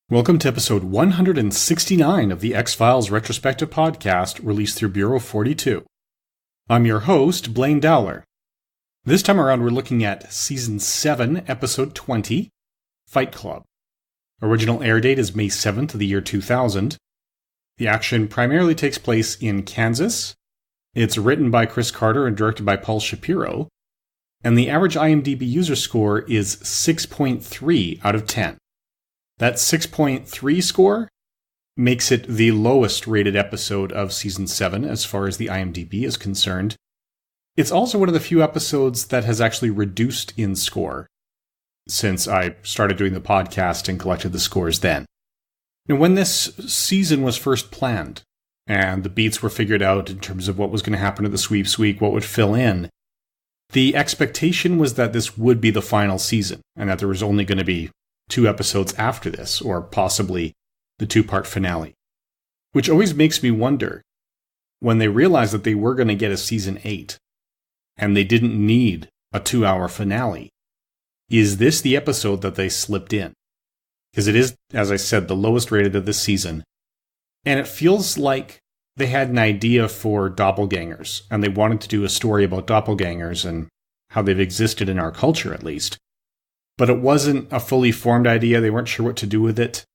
Welcome to episode 169 of the X-Files Retrospective Podcast, released through Bureau 42. I'm your host, Blaine Dowler. This time around, we're looking at Season 7, Episode 20, Fight Club. Original air date is May 7th of the year 2000. The action primarily takes place in Kansas. It's written by Chris Carter and directed by Paul Shapiro. And the average IMDb user score is 6.3 out of 10. That 6.3 score makes it the lowest rated episode of Season 7 as far as the IMDb is concerned. It's also one of the few episodes that has actually reduced in score since I started doing the podcast and collected the scores then. Now, when this season was first planned and the beats were figured out in terms of what was going to happen at the sweeps week, what would fill in, the expectation was that this would be the final season and that there was only going to be 2 episodes after this, or possibly the 2-part finale. Which always makes me wonder, when they realized that they were going to get a Season 8, and they didn't need a 2-hour finale, is this the episode that they slipped in? Because it is, as I said, the lowest rated of this season, and it feels like they had an idea for doppelgangers, and they wanted to do a story about doppelgangers and how they've existed in our culture, at least. But it wasn't a fully formed idea. They weren't sure what to do with it.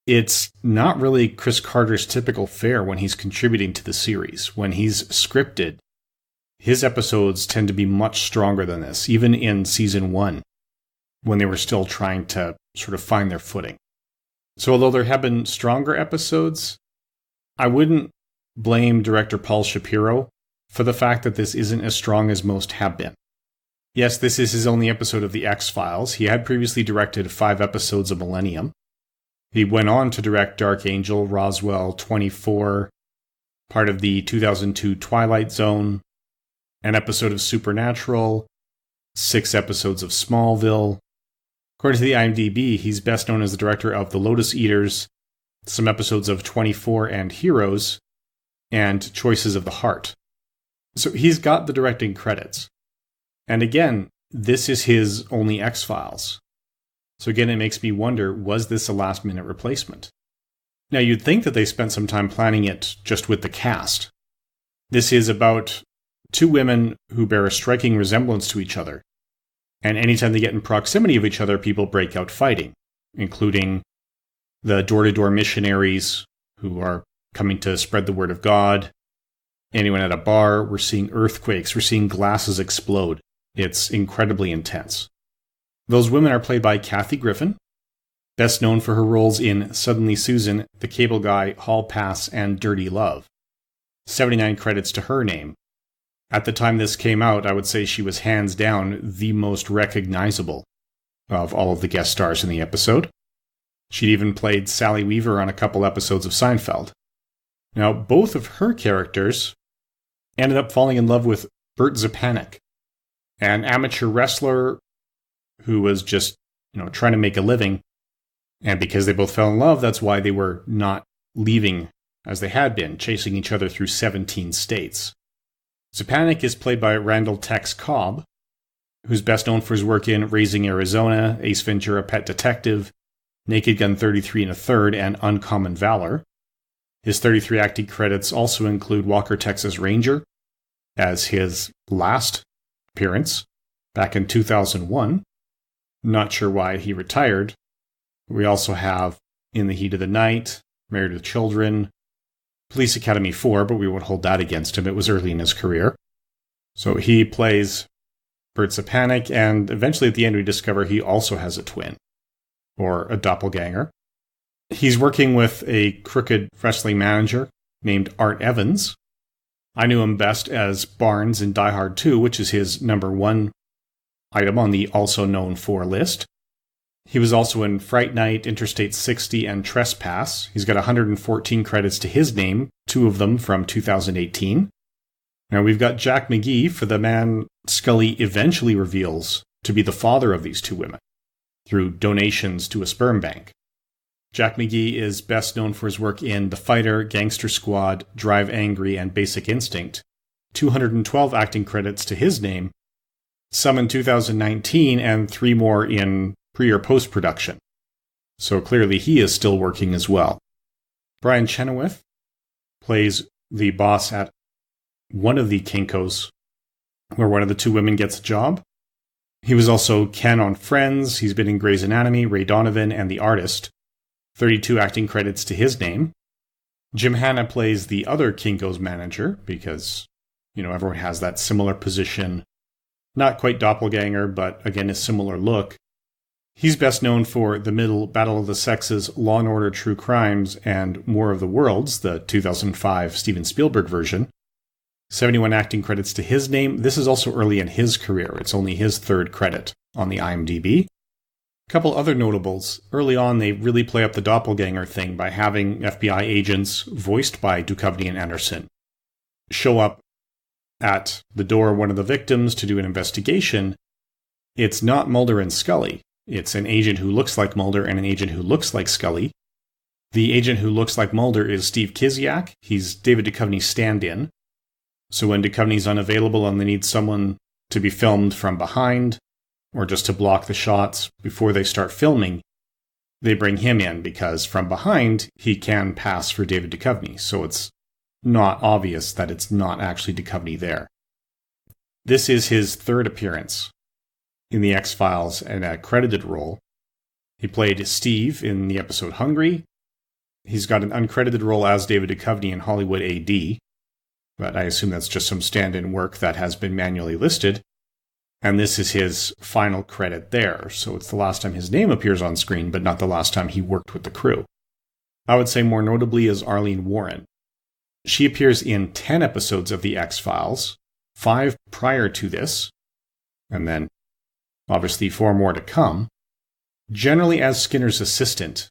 It's not really Chris Carter's typical fare when he's contributing to the series. When he's scripted, his episodes tend to be much stronger than this, even in Season 1, when they were still trying to sort of find their footing. So although there have been stronger episodes, I wouldn't blame director Paul Shapiro for the fact that this isn't as strong as most have been. Yes, this is his only episode of The X-Files. He had previously directed 5 episodes of Millennium. He went on to direct Dark Angel, Roswell, 24, part of the 2002 Twilight Zone, an episode of Supernatural, 6 episodes of Smallville. According to the IMDb, he's best known as the director of The Lotus Eaters, some episodes of 24 and Heroes, and Choices of the Heart. So he's got the directing credits. And again, this is his only X-Files. So again, it makes me wonder, was this a last-minute replacement? Now, you'd think that they spent some time planning it just with the cast. This is about 2 women who bear a striking resemblance to each other. And anytime they get in proximity of each other, people break out fighting, including the door-to-door missionaries who are coming to spread the word of God. Anyone at a bar, we're seeing earthquakes, we're seeing glasses explode. It's incredibly intense. Those women are played by Kathy Griffin, best known for her roles in Suddenly Susan, The Cable Guy, Hall Pass, and Dirty Love. 79 credits to her name. At the time this came out, I would say she was hands down the most recognizable of all of the guest stars in the episode. She'd even played Sally Weaver on a couple episodes of Seinfeld. Now, both of her characters ended up falling in love with Bert Zepanik, an amateur wrestler who was just, trying to make a living. And because they both fell in love, that's why they were not leaving as they had been, chasing each other through 17 states. Zepanik is played by Randall Tex Cobb, who's best known for his work in Raising Arizona, Ace Ventura, Pet Detective, Naked Gun 33 1/3, and Uncommon Valor. His 33 acting credits also include Walker, Texas Ranger, as his last appearance back in 2001. Not sure why he retired. We also have In the Heat of the Night, Married with Children, Police Academy 4, but we won't hold that against him. It was early in his career. So he plays Bert Zepanik, and eventually at the end we discover he also has a twin, or a doppelganger. He's working with a crooked wrestling manager named Art Evans. I knew him best as Barnes in Die Hard 2, which is his number 1 item on the also known for list. He was also in Fright Night, Interstate 60, and Trespass. He's got 114 credits to his name, 2 of them from 2018. Now we've got Jack McGee for the man Scully eventually reveals to be the father of these 2 women through donations to a sperm bank. Jack McGee is best known for his work in The Fighter, Gangster Squad, Drive Angry, and Basic Instinct. 212 acting credits to his name, some in 2019 and 3 more in pre- or post-production. So clearly he is still working as well. Brian Chenoweth plays the boss at one of the Kinkos, where one of the two women gets a job. He was also Ken on Friends. He's been in Grey's Anatomy, Ray Donovan, and The Artist. 32 acting credits to his name. Jim Hanna plays the other Kinko's manager because, everyone has that similar position. Not quite doppelganger, but again, a similar look. He's best known for The Middle, Battle of the Sexes, Law & Order True Crimes, and War of the Worlds, the 2005 Steven Spielberg version. 71 acting credits to his name. This is also early in his career. It's only his third credit on the IMDb. A couple other notables. Early on, they really play up the doppelganger thing by having FBI agents, voiced by Duchovny and Anderson, show up at the door of one of the victims to do an investigation. It's not Mulder and Scully. It's an agent who looks like Mulder and an agent who looks like Scully. The agent who looks like Mulder is Steve Kiziak. He's David Duchovny's stand-in. So when Duchovny's unavailable and they need someone to be filmed from behind, or just to block the shots before they start filming, they bring him in because from behind, he can pass for David Duchovny. So it's not obvious that it's not actually Duchovny there. This is his third appearance in the X-Files in a credited role. He played Steve in the episode Hungry. He's got an uncredited role as David Duchovny in Hollywood AD, but I assume that's just some stand-in work that has been manually listed. And this is his final credit there, so it's the last time his name appears on screen, but not the last time he worked with the crew. I would say more notably is Arlene Warren. She appears in 10 episodes of The X-Files, 5 prior to this, and then obviously 4 more to come, generally as Skinner's assistant,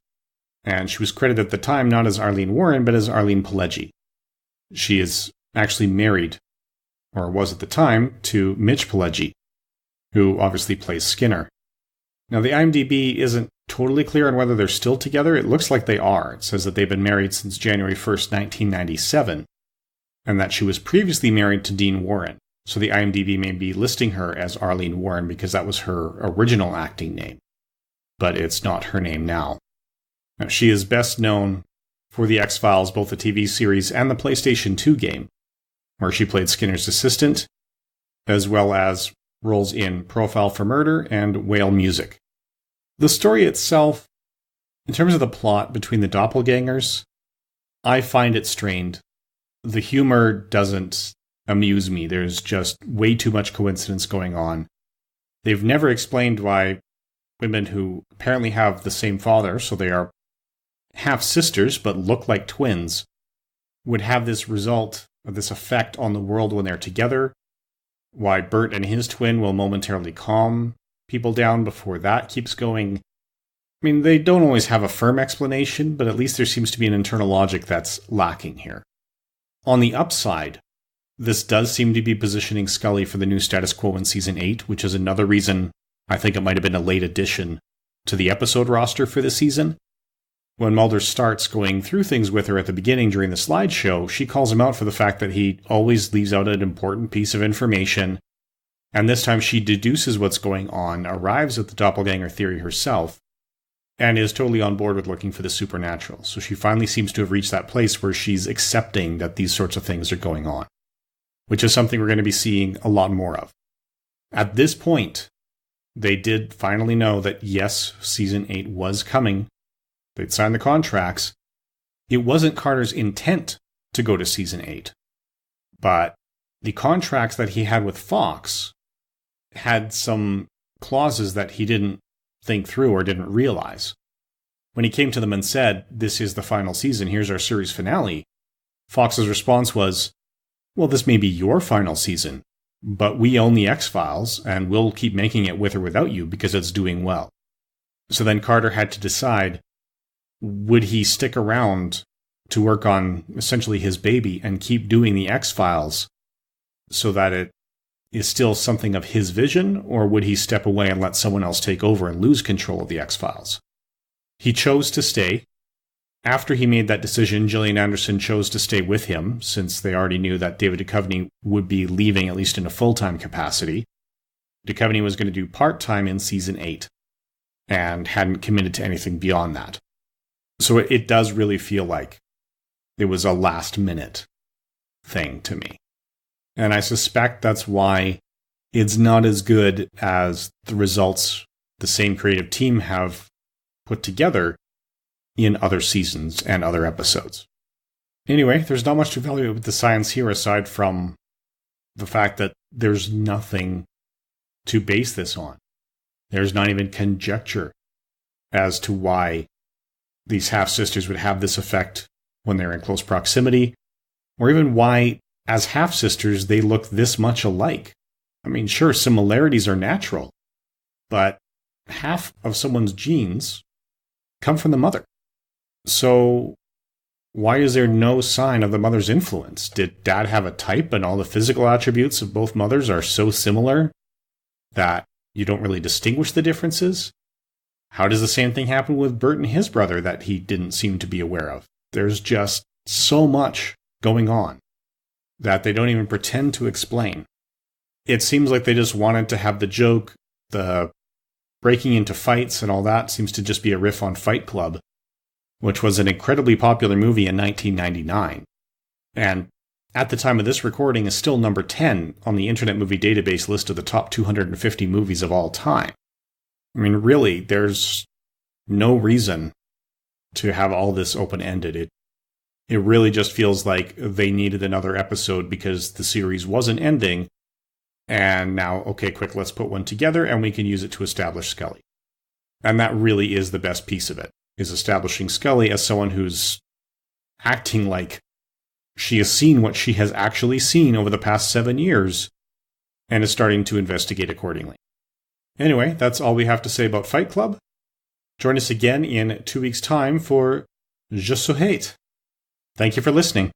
and she was credited at the time not as Arlene Warren, but as Arlene Pileggi. She is actually married, or was at the time, to Mitch Pileggi, who obviously plays Skinner. Now, the IMDb isn't totally clear on whether they're still together. It looks like they are. It says that they've been married since January 1st, 1997, and that she was previously married to Dean Warren. So the IMDb may be listing her as Arlene Warren because that was her original acting name, but it's not her name now. Now, she is best known for The X-Files, both the TV series and the PlayStation 2 game, where she played Skinner's assistant, as well as roles in Profile for Murder and Whale Music. The story itself, in terms of the plot between the doppelgangers, I find it strained. The humor doesn't amuse me. There's just way too much coincidence going on. They've never explained why women who apparently have the same father, so they are half-sisters but look like twins, would have this result, or this effect on the world when they're together. Why Bert and his twin will momentarily calm people down before that keeps going. I mean, they don't always have a firm explanation, but at least there seems to be an internal logic that's lacking here. On the upside, this does seem to be positioning Scully for the new status quo in Season 8, which is another reason I think it might have been a late addition to the episode roster for the season. When Mulder starts going through things with her at the beginning during the slideshow, she calls him out for the fact that he always leaves out an important piece of information, and this time she deduces what's going on, arrives at the doppelganger theory herself, and is totally on board with looking for the supernatural. So she finally seems to have reached that place where she's accepting that these sorts of things are going on, which is something we're going to be seeing a lot more of. At this point, they did finally know that yes, Season 8 was coming. They'd signed the contracts. It wasn't Carter's intent to go to Season 8, but the contracts that he had with Fox had some clauses that he didn't think through or didn't realize. When he came to them and said, "This is the final season, here's our series finale," Fox's response was, "Well, this may be your final season, but we own the X-Files, and we'll keep making it with or without you because it's doing well." So then Carter had to decide, would he stick around to work on essentially his baby and keep doing the X-Files so that it is still something of his vision, or would he step away and let someone else take over and lose control of the X-Files? He chose to stay. After he made that decision, Gillian Anderson chose to stay with him, since they already knew that David Duchovny would be leaving, at least in a full-time capacity. Duchovny was going to do part-time in Season 8. and hadn't committed to anything beyond that. So it does really feel like it was a last-minute thing to me. And I suspect that's why it's not as good as the results the same creative team have put together in other seasons and other episodes. Anyway, there's not much to evaluate with the science here aside from the fact that there's nothing to base this on. There's not even conjecture as to why these half-sisters would have this effect when they're in close proximity, or even why, as half-sisters, they look this much alike. I mean, sure, similarities are natural, but half of someone's genes come from the mother. So why is there no sign of the mother's influence? Did dad have a type and all the physical attributes of both mothers are so similar that you don't really distinguish the differences? How does the same thing happen with Bert and his brother that he didn't seem to be aware of? There's just so much going on that they don't even pretend to explain. It seems like they just wanted to have the joke, the breaking into fights and all that seems to just be a riff on Fight Club, which was an incredibly popular movie in 1999. And at the time of this recording is still number 10 on the Internet Movie Database list of the top 250 movies of all time. I mean, really, there's no reason to have all this open-ended. It really just feels like they needed another episode because the series wasn't ending. And now, okay, quick, let's put one together and we can use it to establish Scully. And that really is the best piece of it, is establishing Scully as someone who's acting like she has seen what she has actually seen over the past 7 years and is starting to investigate accordingly. Anyway, that's all we have to say about Fight Club. Join us again in 2 weeks' time for Je suis hate. Thank you for listening.